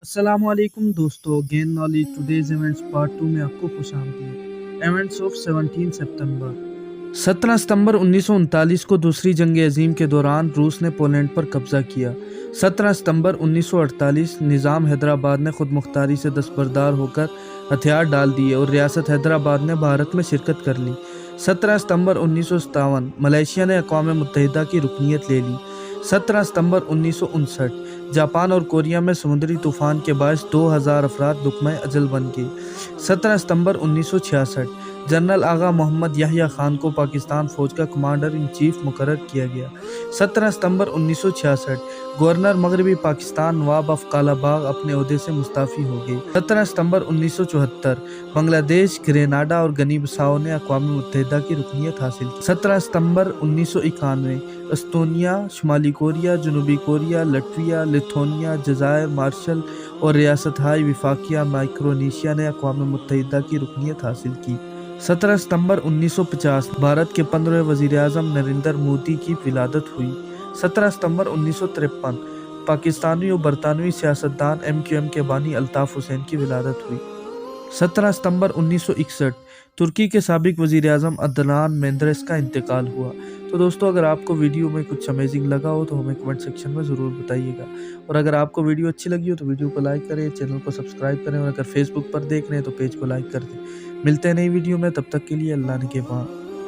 अस्सलाम वालेकुम दोस्तों, gain knowledge today's events part 2 में आपको खुशामदीद। इवेंट्स ऑफ 17 सितंबर। 17 सितंबर 1939 को दूसरी जंग अजीम के दौरान रूस ने पोलैंड पर कब्जा किया। 17 सितंबर 1948 निज़ाम हैदराबाद ने खुद मुख्तारी से दस्तबरदार होकर हथियार डाल दिए और रियासत हैदराबाद ने भारत में शिरकत कर ली। 17 सितंबर 1957 मलेशिया ने अक़वाम मुत्तहिदा की रुकनीत ले ली। 17 सितंबर 1959 जापान और कोरिया में समुद्री तूफान के बायस 2000 अफराद दुखमय अजल बन गए। 17 सितंबर 1966 जनरल आगा मोहम्मद याह्या खान को पाकिस्तान फौज का कमांडर इन चीफ मुकर्रर किया गया। 17 सितंबर 1966 गवर्नर मगरबी पाकिस्तान नवाब ऑफ कालाबाग अपने ओहदे से मुस्ताफ़ी हो गए। 17 सितंबर 1974 बांग्लादेश, ग्रेनाडा और गनी बिसाओ ने अक़वाम मुत्तहिदा की रुकनीत हासिल की। 17 सितंबर 1991 एस्तोनिया, शुमाली कोरिया, जनूबी कोरिया, लटविया, लिथुआनिया, जज़ायर, मार्शल और रियासत-हाय वफाकिया माइक्रोनेशिया ने अक़वाम मुत्तहिदा की रुकनीत हासिल की। 17 सितंबर 1950 भारत के 15वें वज़ीर-ए-आज़म नरेंद्र मोदी की विलादत हुई। 17 सितंबर 1953 पाकिस्तानी और बरतानवी सियासतदान MQM के बानी अल्ताफ़ हुसैन की विलादत हुई। 17 सितंबर 1961 तुर्की के साबिक वज़ीर-ए-आज़म अदनान मेंदेरेस का इंतकाल हुआ। तो दोस्तों, अगर आपको वीडियो में कुछ अमेजिंग लगा हो तो हमें कमेंट सेक्शन में ज़रूर बताइएगा, और अगर आपको वीडियो अच्छी लगी हो तो वीडियो को लाइक करें, चैनल को सब्सक्राइब करें, और अगर फेसबुक पर देख रहे हैं तो पेज को लाइक कर दें। मिलते हैं नई वीडियो में, तब तक के लिए अल्लाह निगहबान।